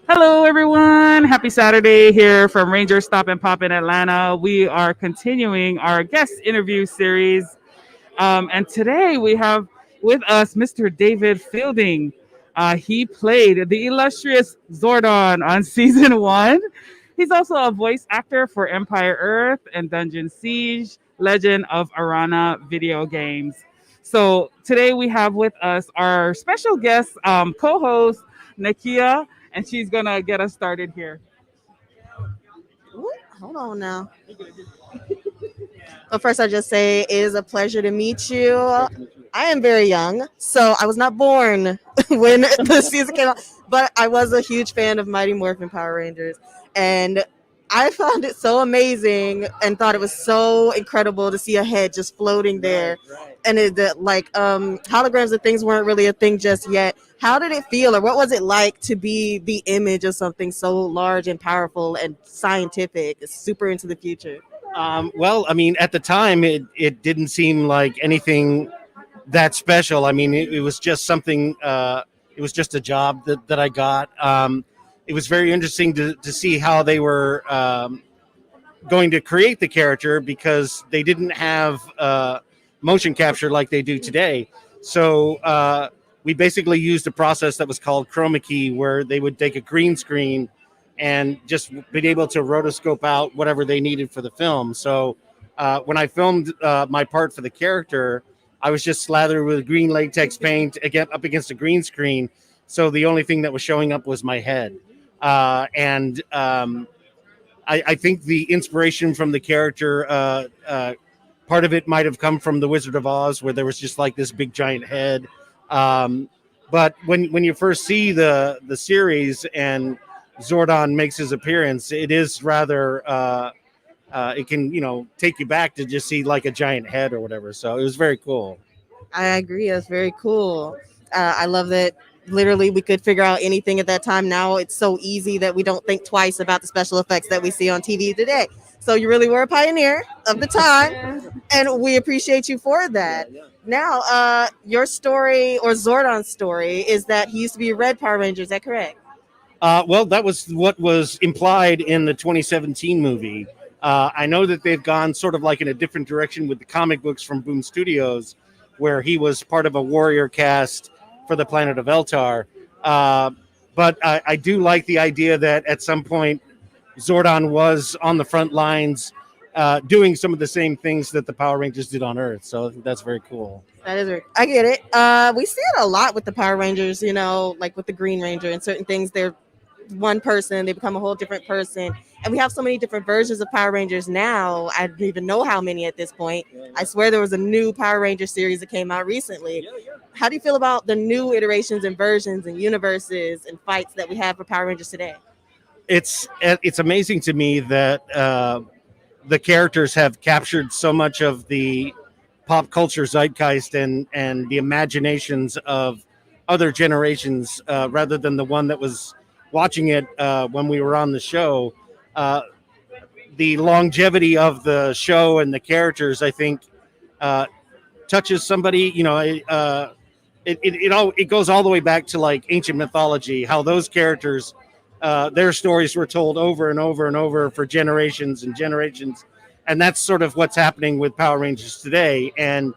Hello, everyone. Happy Saturday here from RangerStop and Pop in Atlanta. We are continuing our guest interview series. And today we have with us Mr. David Fielding. He played the illustrious Zordon on season one. He's also a voice actor for Empire Earth and Dungeon Siege, Legend of Arana video games. So today we have with us our special guest co-host, Nakia, and she's gonna get us started here. Ooh, hold on now. But first, I just say it is a pleasure to meet you. I am very young, so I was not born when the season came out, but I was a huge fan of Mighty Morphin Power Rangers, and I found it so amazing and thought it was so incredible to see a head just floating there, and holograms and things weren't really a thing just yet. How did it feel, or what was it like to be the image of something so large and powerful and scientific, super into the future? Well, I mean, at the time, it didn't seem like anything that special. I mean, it was just something. It was just a job that I got. It was very interesting to see how they were going to create the character because they didn't have motion capture like they do today. So we basically used a process that was called chroma key, where they would take a green screen and just be able to rotoscope out whatever they needed for the film. So when I filmed my part for the character, I was just slathered with green latex paint again up against a green screen. So the only thing that was showing up was my head. And I think the inspiration from the character, part of it might have come from The Wizard of Oz, where there was just like this big giant head. But when you first see the series and Zordon makes his appearance, it is rather it can take you back to just see like a giant head or whatever. So it was very cool. I agree. It's very cool. I love that literally we could figure out anything at that time. Now it's so easy that we don't think twice about the special effects that we see on TV today. So you really were a pioneer of the time, and we appreciate you for that. Now, your story, or Zordon's story, is that he used to be a Red Power Ranger. Is that correct? Well, that was what was implied in the 2017 movie. I know that they've gone sort of like in a different direction with the comic books from Boom Studios, where he was part of a warrior cast for the planet of Eltar. But I do like the idea that at some point Zordon was on the front lines doing some of the same things that the Power Rangers did on Earth. So that's very cool. That is, I get it. We see it a lot with the Power Rangers, like with the Green Ranger and certain things. They're one person, they become a whole different person. And we have so many different versions of Power Rangers now. I don't even know how many at this point. I swear there was a new Power Ranger series that came out recently. How do you feel about the new iterations and versions and universes and fights that we have for Power Rangers today? It's amazing to me that the characters have captured so much of the pop culture zeitgeist and the imaginations of other generations rather than the one that was watching it when we were on the show. The longevity of the show and the characters, I think, touches somebody. It goes all the way back to like ancient mythology, how those characters, their stories were told over and over and over for generations and generations. And that's sort of what's happening with Power Rangers today. And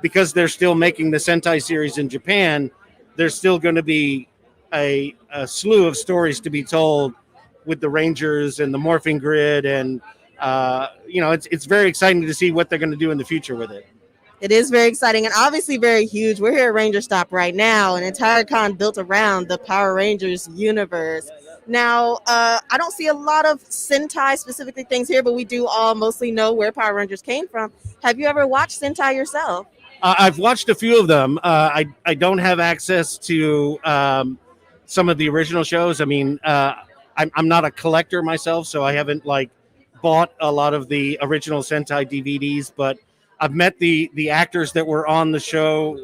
because they're still making the Sentai series in Japan, there's still going to be a slew of stories to be told with the Rangers and the morphing grid. And, it's very exciting to see what they're going to do in the future with it. It is very exciting and obviously very huge. We're here at RangerStop right now, an entire con built around the Power Rangers universe. Now, I don't see a lot of Sentai specifically things here, but we do all mostly know where Power Rangers came from. Have you ever watched Sentai yourself? I've watched a few of them. I don't have access to some of the original shows. I mean, I'm not a collector myself, so I haven't bought a lot of the original Sentai DVDs, but I've met the actors that were on the show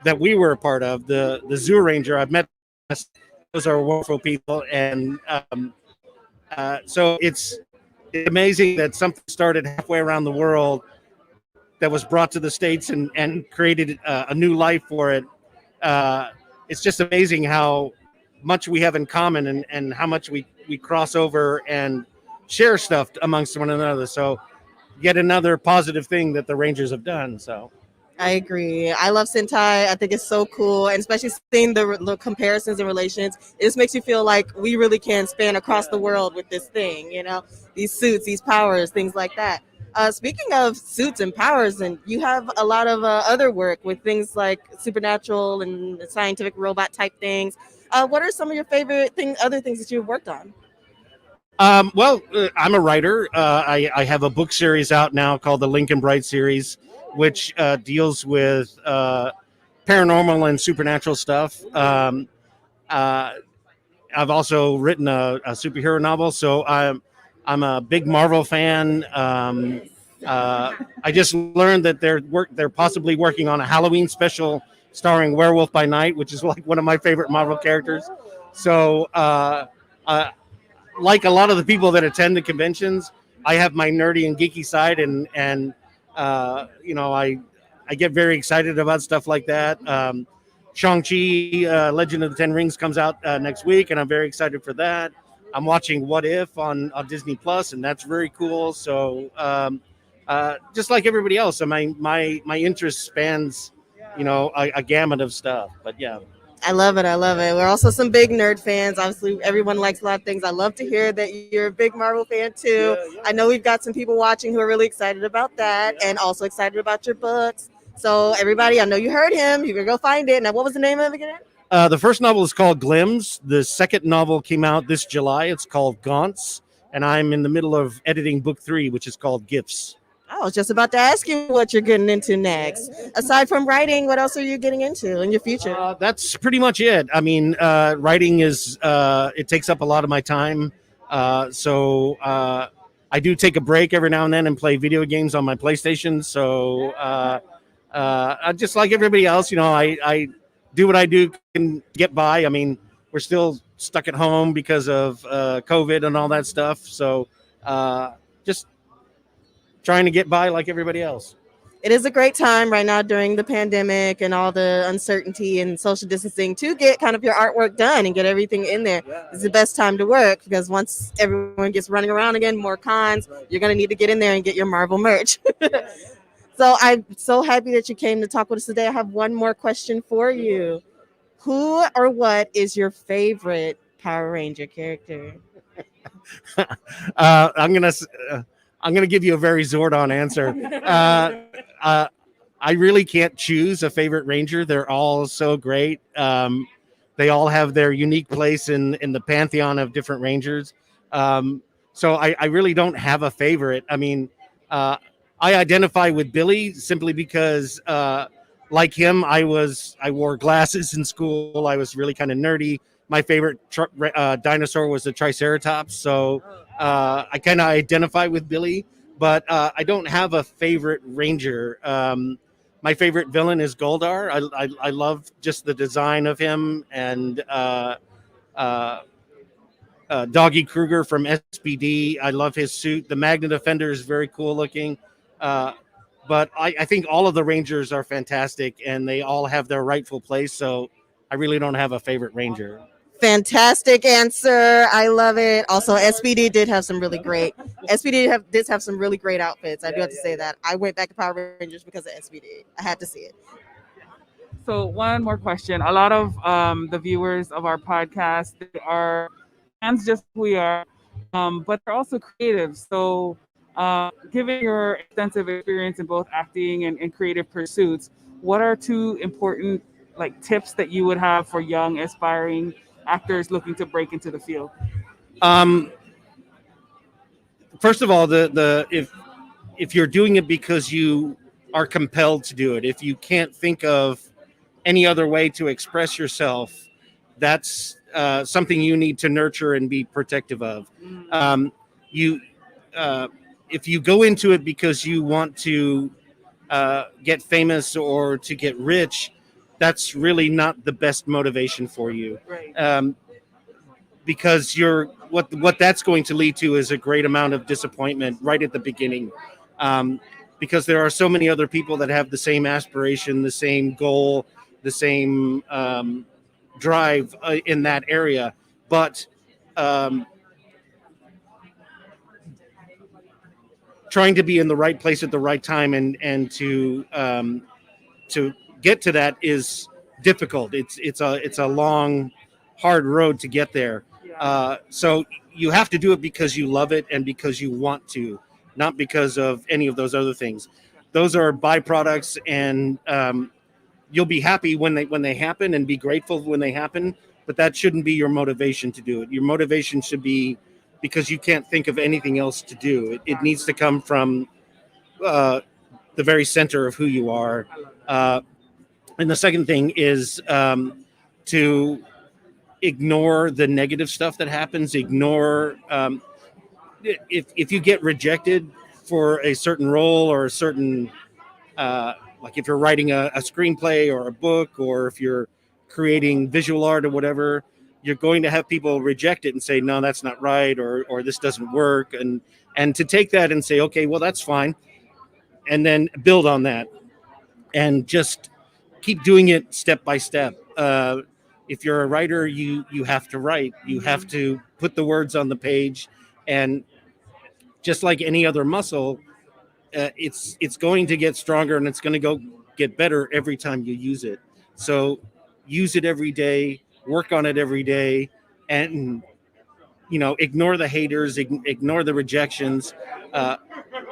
that we were a part of, the Zoo Ranger. I've met those are wonderful people, and so it's amazing that something started halfway around the world that was brought to the States and created a new life for it. It's just amazing how much we have in common, and how much we cross over and share stuff amongst one another. So yet another positive thing that the Rangers have done. So I agree. I love Sentai. I think it's so cool, and especially seeing the comparisons and relations. It just makes you feel like we really can span across the world with this thing. These suits, these powers, things like that. Speaking of suits and powers, and you have a lot of other work with things like supernatural and scientific robot type things. What are some of your favorite other things that you've worked on? I'm a writer. I have a book series out now called the Lincoln Bright series, which deals with paranormal and supernatural stuff. I've also written a superhero novel, so I'm a big Marvel fan. I just learned that they're possibly working on a Halloween special starring Werewolf by Night, which is like one of my favorite Marvel characters. So, like a lot of the people that attend the conventions, I have my nerdy and geeky side, and I get very excited about stuff like that. Shang-Chi, Legend of the Ten Rings comes out next week, and I'm very excited for that. I'm watching What If on Disney Plus, and that's very cool. So just like everybody else, my interest spans, a gamut of stuff. But yeah. I love it. I love it. We're also some big nerd fans. Obviously, everyone likes a lot of things. I love to hear that you're a big Marvel fan too. I know we've got some people watching who are really excited about that and also excited about your books. So everybody, I know you heard him. You can go find it. Now, what was the name of it again? The first novel is called Glims. The second novel came out this July. It's called Gaunts. And I'm in the middle of editing book 3, which is called Gifts. I was just about to ask you what you're getting into next. Aside from writing, what else are you getting into in your future? That's pretty much it. I mean, writing it takes up a lot of my time. So I do take a break every now and then and play video games on my PlayStation. So just like everybody else, I do what I do can get by. I mean, we're still stuck at home because of COVID and all that stuff. So just trying to get by like everybody else. It is a great time right now during the pandemic and all the uncertainty and social distancing to get kind of your artwork done and get everything in there. It's the best time to work because once everyone gets running around again, more cons, you're going to need to get in there and get your Marvel merch. So I'm so happy that you came to talk with us today. I have one more question for you. Who or what is your favorite Power Ranger character? I'm gonna give you a very Zordon answer. I really can't choose a favorite Ranger. They're all so great. They all have their unique place in the pantheon of different Rangers. So I really don't have a favorite. I mean, I identify with Billy simply because, like him, I wore glasses in school. I was really kind of nerdy. My favorite dinosaur was the Triceratops. So I kind of identify with Billy, but I don't have a favorite Ranger. My favorite villain is Goldar. I love just the design of him, and Doggy Kruger from SPD. I love his suit. The Magnet Defender is very cool looking. But I think all of the Rangers are fantastic, and they all have their rightful place. So I really don't have a favorite Ranger. Fantastic answer. I love it. Also, SPD did have some really great. did have some really great outfits. I do have to say that. I went back to Power Rangers because of SPD. I had to see it. So one more question. A lot of the viewers of our podcast, they are fans just like we are, but they're also creative. So given your extensive experience in both acting and creative pursuits, what are 2 important tips that you would have for young aspiring actors looking to break into the field? First of all, if you're doing it because you are compelled to do it, if you can't think of any other way to express yourself, that's something you need to nurture and be protective of. If you go into it because you want to get famous or to get rich, that's really not the best motivation for you. Right. Because what that's going to lead to is a great amount of disappointment right at the beginning. Because there are so many other people that have the same aspiration, the same goal, the same drive in that area, but trying to be in the right place at the right time and to get to that is difficult. It's a long, hard road to get there. So you have to do it because you love it and because you want to, not because of any of those other things. Those are byproducts, and you'll be happy when they happen and be grateful when they happen. But that shouldn't be your motivation to do it. Your motivation should be because you can't think of anything else to do. It needs to come from the very center of who you are. And the second thing is to ignore the negative stuff that happens. Ignore if you get rejected for a certain role or a certain like if you're writing a screenplay or a book, or if you're creating visual art or whatever, you're going to have people reject it and say, no, that's not right, or this doesn't work. And to take that and say, okay, well, that's fine. And then build on that and just keep doing it step by step. If you're a writer, you have to write. You have to put the words on the page, and just like any other muscle, it's going to get stronger and it's going to get better every time you use it. So use it every day, work on it every day, and ignore the haters, ignore the rejections,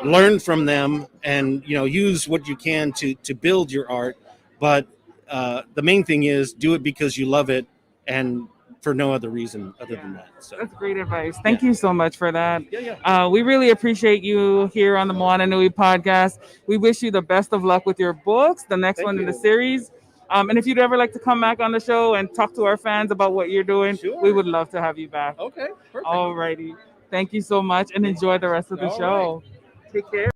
learn from them, and use what you can to build your art. But the main thing is do it because you love it and for no other reason other than that. So that's great advice. Thank you so much for that. Yeah. We really appreciate you here on the Moana Nui podcast. We wish you the best of luck with your books, the next one in the series. And if you'd ever like to come back on the show and talk to our fans about what you're doing, we would love to have you back. Okay, perfect. All righty. Thank you so much, and enjoy the rest of the show. Right. Take care.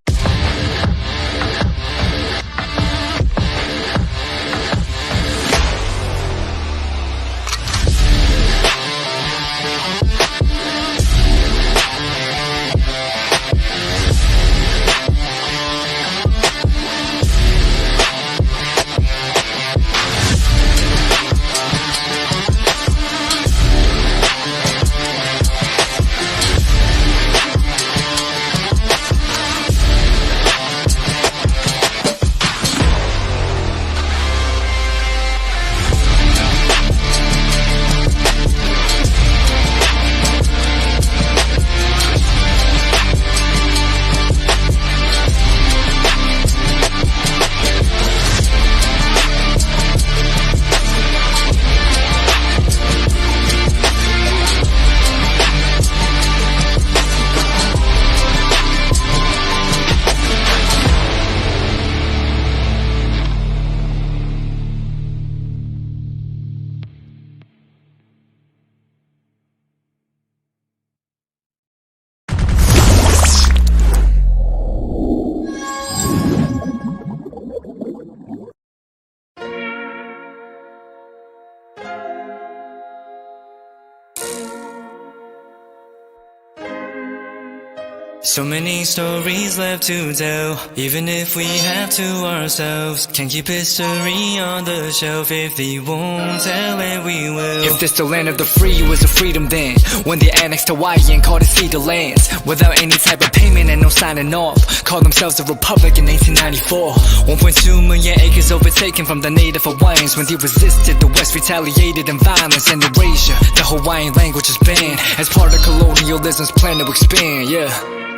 So many stories left to tell, even if we have to ourselves. Can't keep history on the shelf. If they won't tell it, we will. If this the land of the free, was a freedom then, when they annexed Hawaii and called it cedar lands, without any type of payment and no signing off. Called themselves a republic in 1894. 1.2 million acres overtaken from the native Hawaiians. When they resisted, the West retaliated in violence and erasure. The Hawaiian language is banned as part of colonialism's plan to expand,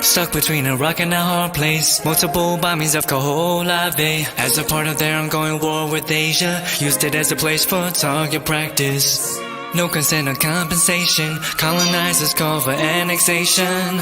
Stuck between a rock and a hard place. Multiple bombings of Kaho'olawe Bay as a part of their ongoing war with Asia. Used it as a place for target practice. No consent or compensation. Colonizers call for annexation.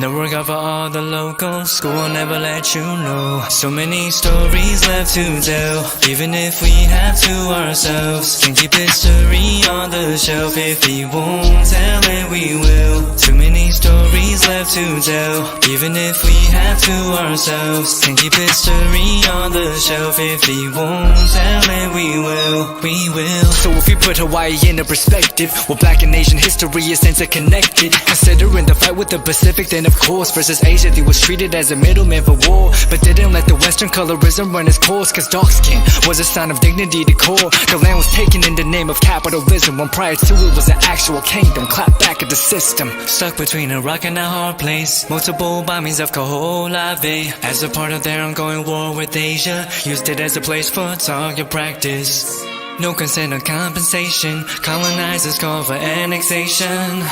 No regard for all the locals. School will never let you know. So many stories left to tell, even if we have to ourselves. Can't keep history on the shelf. If we won't tell it, we will. Too many stories left left to tell. Even if we have to ourselves, can keep history on the shelf. If we won't tell it, we will. So if we put Hawaii into perspective, well, Black and Asian history is interconnected. Considering the fight with the Pacific, then of course versus Asia, they was treated as a middleman for war, but didn't let the Western colorism run its course. Cause dark skin was a sign of dignity to core. The land was taken in the name of capitalism, when prior to it was an actual kingdom. Clap back at the system. Stuck between a rock and a hard place. Multiple bombings of Kaho'olawe. As a part of their ongoing war with Asia, used it as a place for target practice. No consent or compensation. Colonizers call for annexation.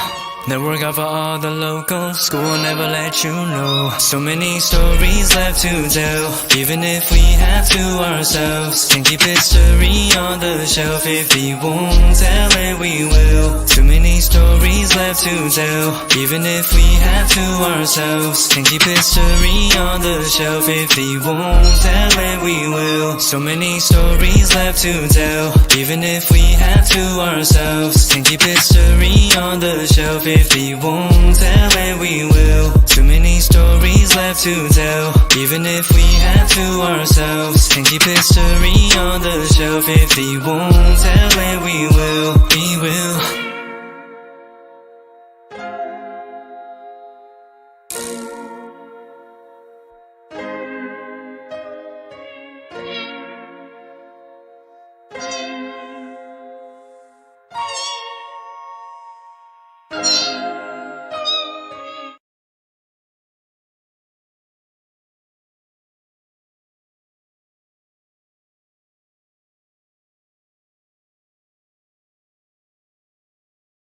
Network out for all the locals. School will never let you know. So many stories left to tell. Even if we have to ourselves, can keep history on the shelf. If we won't tell it, we will. Too many stories left to tell. Even if we have to ourselves, can keep history on the shelf. If we won't tell it, we will. So many stories left to tell. Even if we have to ourselves, can keep history on the shelf. If we won't tell it, we will. Too many stories left to tell. Even if we have to ourselves, can keep history on the shelf. If we won't tell it, we will.